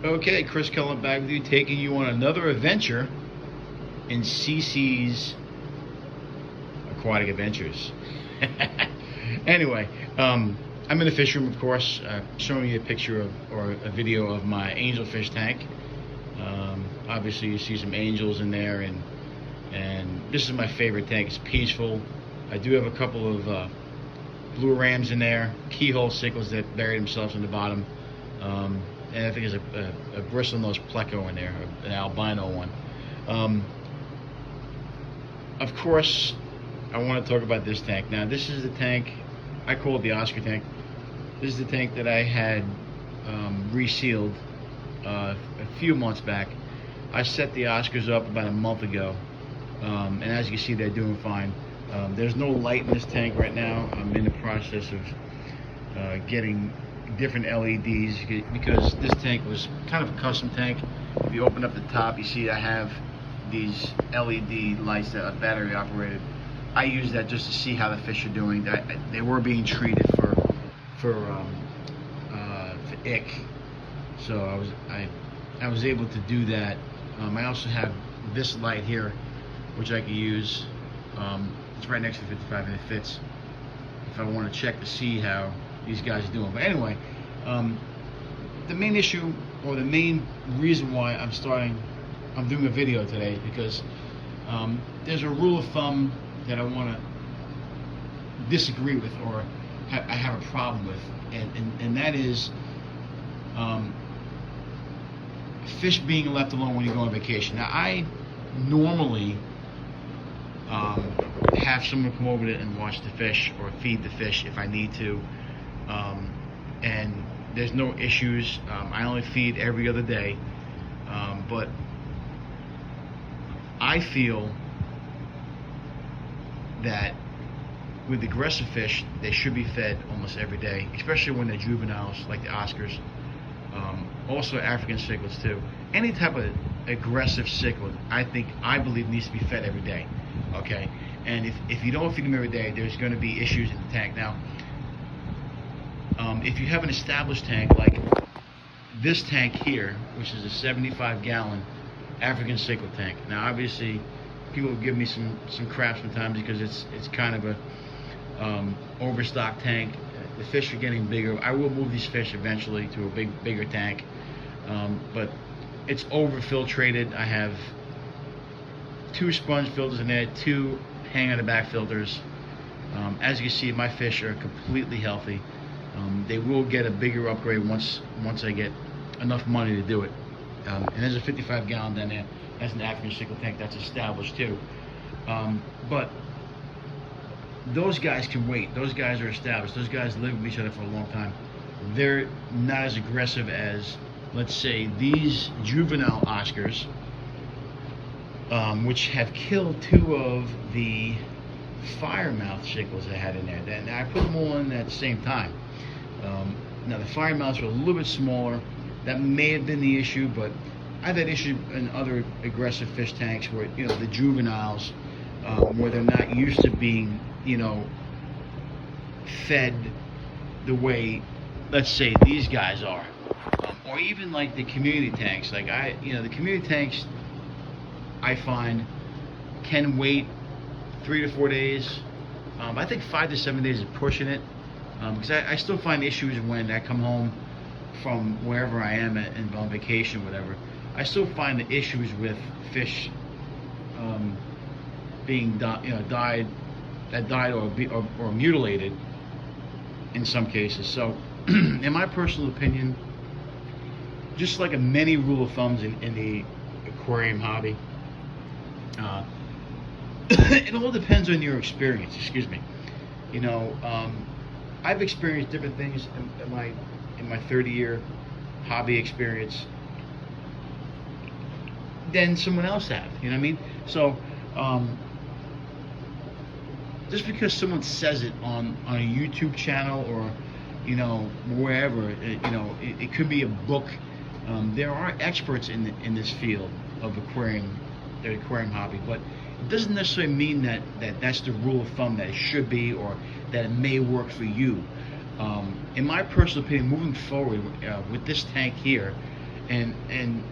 Okay, Chris Cullen back with you, taking you on another adventure in CC's Aquatic Adventures. Anyway, I'm in the fish room, of course, showing you a picture of, or a video of my Angelfish Tank. Obviously, you see some angels in there, and this is my favorite tank. It's peaceful. I do have a couple of blue rams in there, keyhole cichlids that bury themselves in the bottom. And I think there's a bristlenose pleco in there, an albino one. Of course, I want to talk about this tank. Now, this is the tank, I call it the Oscar tank. This is the tank that I had resealed a few months back. I set the Oscars up about a month ago, and as you can see, they're doing fine. There's no light in this tank right now. I'm in the process of getting different LEDs because this tank was kind of a custom tank. If you open up the top, you see I have these LED lights that are battery operated. I use that just to see how the fish are doing. They were being treated for ick, so I was able to do that. I also have this light here, which I can use. It's right next to 55 and it fits if I want to check to see how these guys are doing. But anyway, the main issue, or the main reason why I'm doing a video today is because there's a rule of thumb that I want to disagree with, or I have a problem with, and that is fish being left alone when you go on vacation. Now, I normally have someone come over and watch the fish or feed the fish if I need to, and there's no issues. I only feed every other day, but I feel that with aggressive fish, they should be fed almost every day, especially when they're juveniles like the Oscars. Also African cichlids too. Any type of aggressive cichlid, I believe needs to be fed every day. Okay, and if you don't feed them every day, there's going to be issues in the tank. Now, if you have an established tank like this tank here, which is a 75-gallon African cichlid tank. Now, obviously, people give me some crap sometimes because it's kind of a overstocked tank. The fish are getting bigger. I will move these fish eventually to a bigger tank, but it's over-filtrated. I have 2 sponge filters in there, 2 hang on the back filters. As you can see, my fish are completely healthy. They will get a bigger upgrade once I get enough money to do it. And there's a 55-gallon down there. That's an African cichlid tank that's established too. But those guys can wait. Those guys are established. Those guys live with each other for a long time. They're not as aggressive as, let's say, these juvenile Oscars, which have killed 2 of the firemouth cichlids I had in there. And I put them all in at the same time. Now the firemouths are a little bit smaller. That may have been the issue, but I've had issue in other aggressive fish tanks where, you know, the juveniles, where they're not used to being, you know, fed the way, let's say, these guys are, or even like the community tanks. Like the community tanks, I find, can wait 3 to 4 days. I think 5 to 7 days is pushing it, because I still find issues when I come home from wherever I am on vacation, whatever. I still find the issues with fish being died or mutilated in some cases. So, in my personal opinion, just like a many rule of thumbs in the aquarium hobby, it all depends on your experience. Excuse me. You know, I've experienced different things in my 30-year hobby experience than someone else have. You know what I mean? So, just because someone says it on a YouTube channel or, you know, wherever, it could be a book. There are experts in this field of the aquarium hobby, but it doesn't necessarily mean that's the rule of thumb that it should be, or that it may work for you. In my personal opinion, moving forward with this tank here, and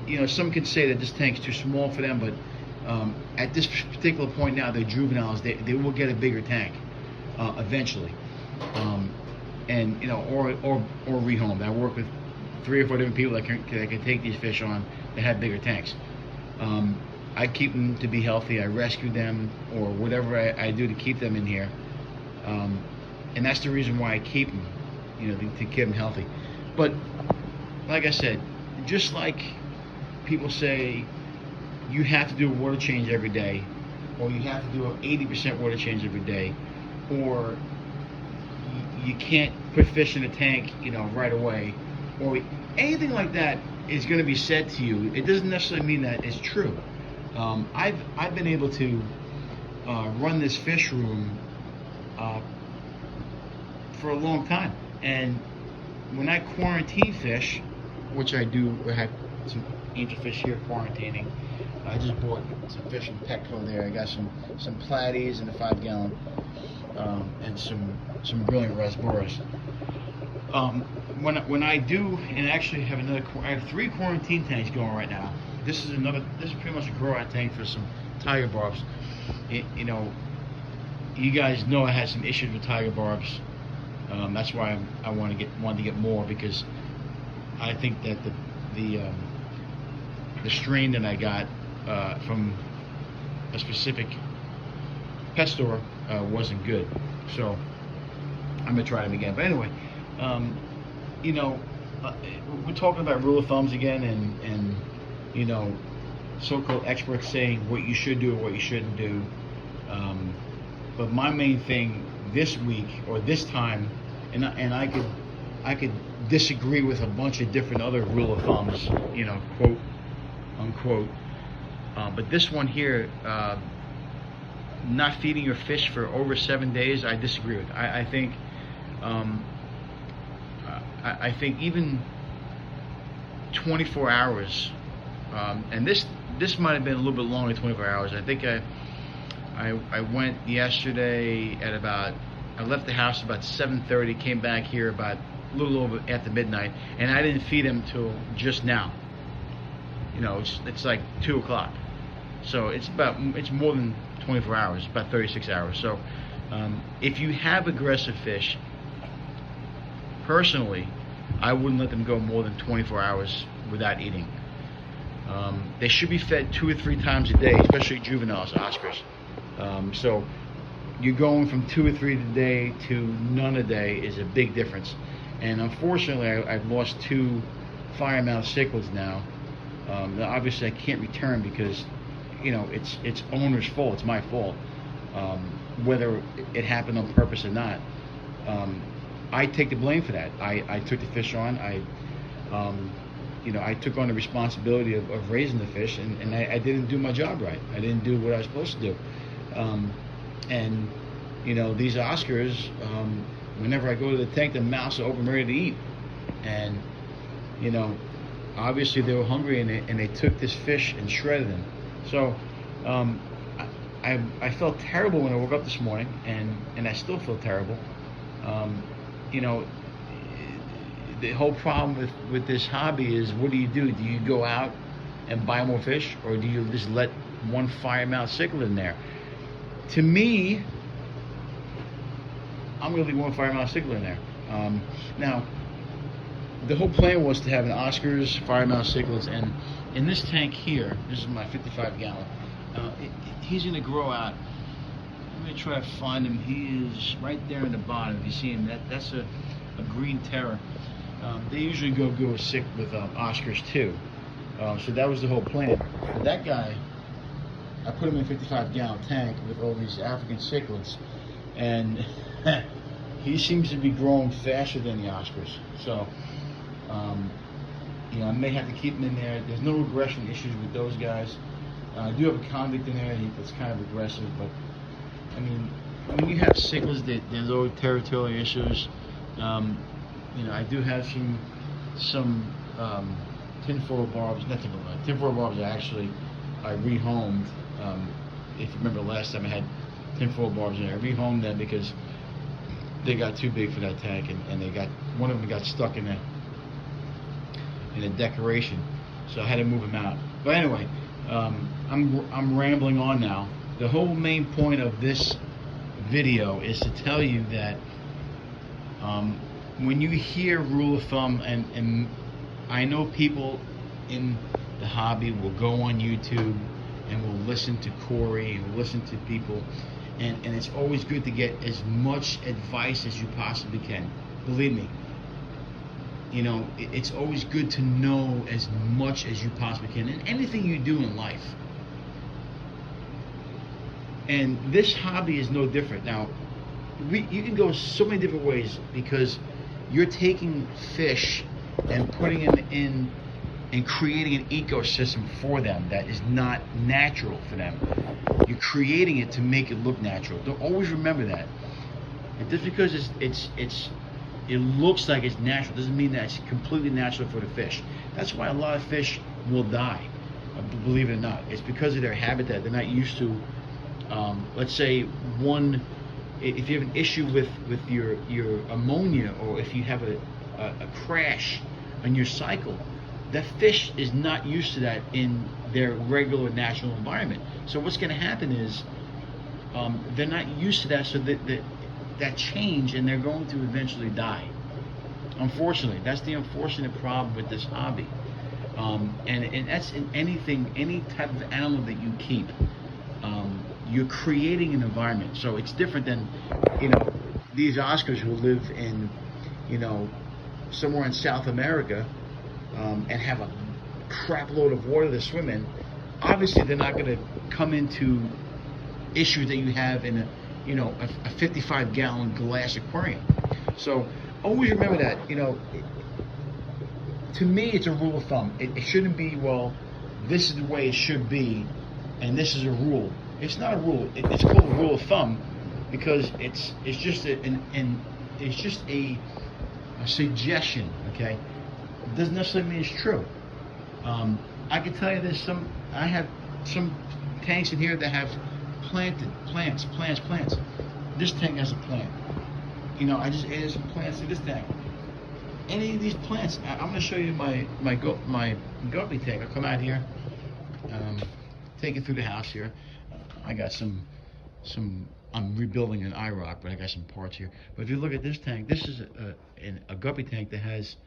you know, some could say that this tank's too small for them, but at this particular point now, they're juveniles. They will get a bigger tank eventually, and you know, or rehomed. I work with 3 or 4 different people that can take these fish on that have bigger tanks. I keep them to be healthy. I rescue them, or whatever I do to keep them in here, and that's the reason why I keep them, you know, to keep them healthy. But like I said, just like people say you have to do a water change every day, or you have to do an 80% water change every day, or you can't put fish in a tank, you know, right away, or anything like that is going to be said to you, it doesn't necessarily mean that it's true. I've been able to run this fish room for a long time, and when I quarantine fish, which I do, I have some angelfish here quarantining. I just bought some fish from Petco there. I got some platies in a 5-gallon, and some brilliant rasboras. When I do, and actually have I have 3 quarantine tanks going right now. This is pretty much a grow-out tank for some tiger barbs. You know, you guys know I had some issues with tiger barbs. That's why I wanted to get more, because I think that the strain that I got from a specific pet store wasn't good, so I'm gonna try them again. But anyway, you know, we're talking about rule of thumbs again, and you know, so-called experts saying what you should do or what you shouldn't do. But my main thing this week or this time, and I could disagree with a bunch of different other rule of thumbs, you know, quote unquote. But this one here, not feeding your fish for over 7 days, I disagree with. I think I think even 24 hours, and this might have been a little bit longer than 24 hours. I think I went yesterday at about, I left the house about 7:30, came back here about a little over after midnight, and I didn't feed him till just now. You know, it's like 2 o'clock, so it's more than 24 hours, about 36 hours. So if you have aggressive fish, personally, I wouldn't let them go more than 24 hours without eating. They should be fed 2 or 3 times a day, especially juveniles, Oscars. So you're going from 2 or 3 a day to none a day is a big difference. And unfortunately, I've lost 2 firemouth cichlids now. Now obviously I can't return because, you know, it's owner's fault. It's my fault, whether it happened on purpose or not. I take the blame for that. I took the fish on. You know, I took on the responsibility of raising the fish, and I didn't do my job right. I didn't do what I was supposed to do. And you know, these Oscars, whenever I go to the tank, the mouths are open, ready to eat. And you know, obviously they were hungry, and they took this fish and shredded him. So I felt terrible when I woke up this morning, and I still feel terrible. You know, the whole problem with this hobby is, what do? Do you go out and buy more fish, or do you just let one firemouth cichlid in there? To me, I'm going to leave one firemouth cichlid in there. Now, the whole plan was to have an Oscars, firemouth cichlids, and in this tank here, this is my 55-gallon, he's going to grow out. I'm going to try to find him. He is right there in the bottom. If you see him, that's a green terror. They usually go with Oscars too. So that was the whole plan. But that guy, I put him in a 55-gallon tank with all these African cichlids, and he seems to be growing faster than the Oscars. So, you know, I may have to keep him in there. There's no regression issues with those guys. I do have a convict in there that's kind of aggressive, but I mean, when you have cichlids, there's always territorial issues. You know, I do have some tinfoil barbs. Not tinfoil barbs. I rehomed. If you remember last time I had tinfoil barbs in there, I rehomed them because they got too big for that tank, and one of them got stuck in and a decoration, so I had to move them out. But anyway, I'm rambling on now. The whole main point of this video is to tell you that when you hear rule of thumb, and I know people in the hobby will go on YouTube and will listen to Corey and will listen to people, and it's always good to get as much advice as you possibly can. Believe me, you know, it's always good to know as much as you possibly can in anything you do in life. And this hobby is no different. Now, you can go so many different ways, because you're taking fish and putting them in and creating an ecosystem for them that is not natural for them. You're creating it to make it look natural. Don't always remember that. And just because it looks like it's natural doesn't mean that it's completely natural for the fish. That's why a lot of fish will die, believe it or not. It's because of their habitat. They're not used to, let's say, if you have an issue with your ammonia, or if you have a crash on your cycle, that fish is not used to that in their regular natural environment. So what's going to happen is they're not used to that, so that change, and they're going to eventually die. Unfortunately, that's the unfortunate problem with this hobby. And that's in anything, any type of animal that you keep. You're creating an environment. So it's different than, you know, these Oscars who live in, you know, somewhere in South America, and have a crap load of water to swim in. Obviously, they're not going to come into issues that you have in a 55-gallon glass aquarium. So always remember that. You know, to me, it's a rule of thumb. It shouldn't be, well, this is the way it should be, and this is a rule. It's not a rule. It's called a rule of thumb because it's just a suggestion. Okay, it doesn't necessarily mean it's true. I can tell you there's I have some tanks in here that have planted plants. This tank has a plant. You know, I just added some plants to this tank. Any of these plants, I'm going to show you my guppy tank. I'll come out here, take it through the house here. I got some. I'm rebuilding an IROC, but I got some parts here. But if you look at this tank, this is a guppy tank that has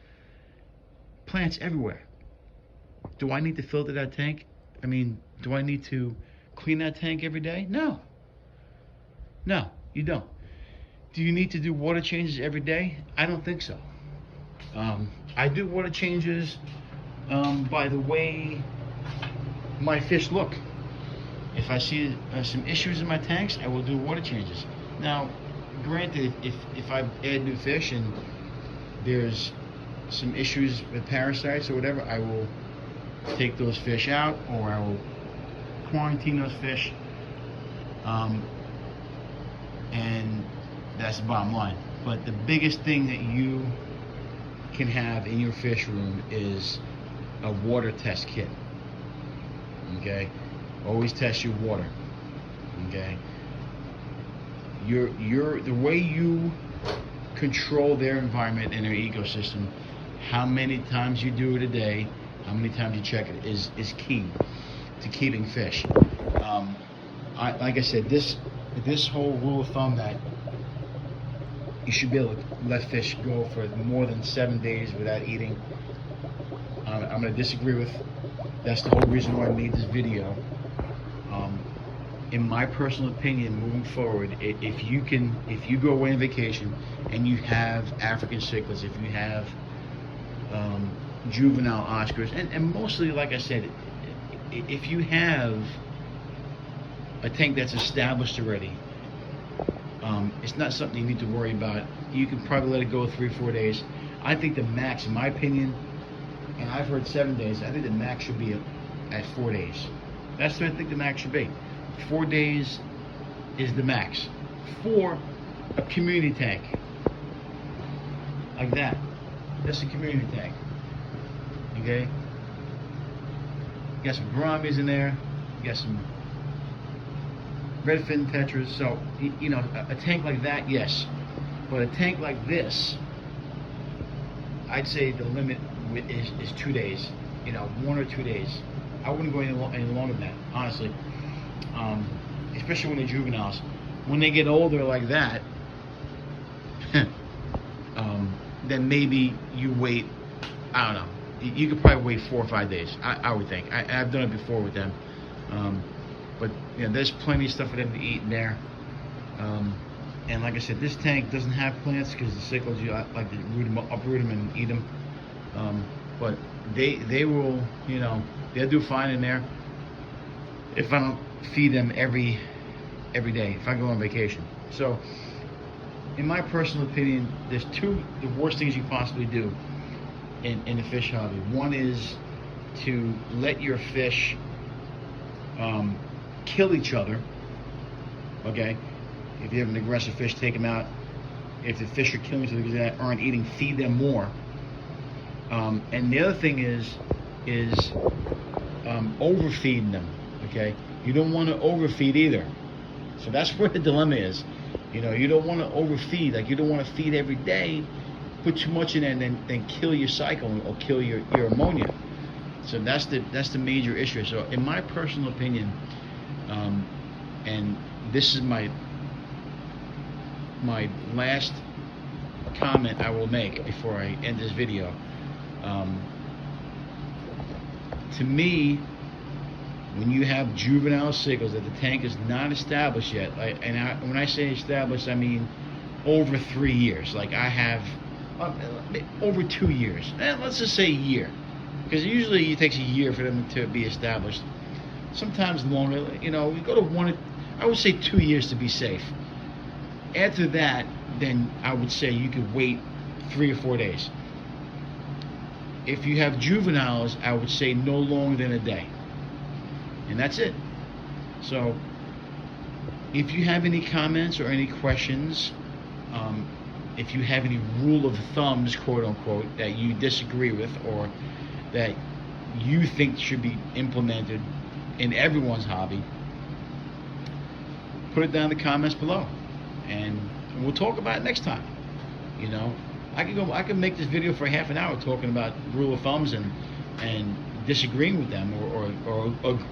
plants everywhere. Do I need to filter that tank? I mean, do I need to clean that tank every day? No. No, you don't. Do you need to do water changes every day? I don't think so. I do water changes by the way my fish look. If I see some issues in my tanks, I will do water changes. Now, granted, if I add new fish and there's some issues with parasites or whatever, I will take those fish out, or I will quarantine those fish, and that's the bottom line. But the biggest thing that you can have in your fish room is a water test kit. Okay, always test your water. Okay, the way you control their environment and their ecosystem, how many times you do it a day, how many times you check it is key to keeping fish. Like I said, this whole rule of thumb that you should be able to let fish go for more than 7 days without eating, I'm going to disagree with. That's the whole reason why I made this video. In my personal opinion, moving forward, if you go away on vacation and you have African cichlids, if you have juvenile Oscars, and mostly, like I said, if you have a tank that's established already, it's not something you need to worry about. You can probably let it go 3-4 days. I think the max, in my opinion, and I've heard 7 days, I think the max should be at 4 days. That's what I think the max should be. 4 days is the max for a community tank like that. That's a community tank. Okay, you got some gouramis in there, you got some redfin tetras. So you know, a tank like that, yes, but a tank like this, I'd say the limit is 2 days. 1 or 2 days. I wouldn't go any longer than that, honestly. Especially when they're juveniles. When they get older like that, then maybe you wait. I don't know. You could probably wait 4 or 5 days. I would think. I've done it before with them. But there's plenty of stuff for them to eat in there. And like I said, this tank doesn't have plants because the sickles, you like to uproot them and eat them. But they will, they'll do fine in there if I don't feed them every day, if I go on vacation. So, in my personal opinion, there's the worst things you possibly do in the fish hobby. One is to let your fish kill each other. Okay, if you have an aggressive fish, take them out. If the fish are killing each other because they aren't eating, feed them more. And the other thing is overfeeding them. Okay, you don't want to overfeed either. So that's where the dilemma is. You don't want to overfeed. Like, you don't want to feed every day, put too much in it, and then kill your cycle or kill your ammonia. So that's the major issue. So in my personal opinion, and this is my last comment I will make before I end this video. To me, when you have juvenile sickles that the tank is not established yet, when I say established, I mean over 3 years. Like, I have over 2 years. Let's just say a year, because usually it takes a year for them to be established. Sometimes longer. We go to 1. I would say 2 years to be safe. After that, then I would say you could wait 3 or 4 days. If you have juveniles, I would say no longer than a day. And that's it. So, if you have any comments or any questions, if you have any rule of thumbs, quote unquote, that you disagree with or that you think should be implemented in everyone's hobby, put it down in the comments below, and we'll talk about it next time. I can make this video for half an hour talking about rule of thumbs and disagreeing with them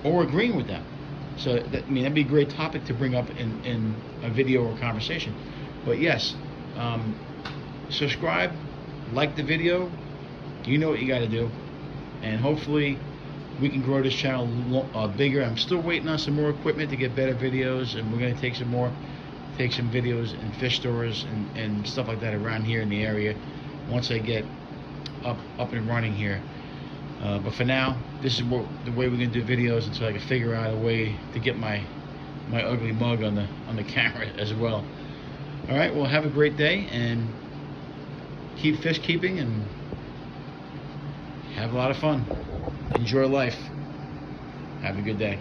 or agreeing with them. So that'd be a great topic to bring up in a video or conversation. But yes, subscribe, like the video. You know what you got to do, and hopefully we can grow this channel bigger. I'm still waiting on some more equipment to get better videos, and we're going to take some videos in fish stores and stuff like that around here in the area once I get up and running here. But for now, this is the way we're going to do videos until I can figure out a way to get my ugly mug on the camera as well. All right, well, have a great day and keep fish keeping and have a lot of fun. Enjoy life. Have a good day.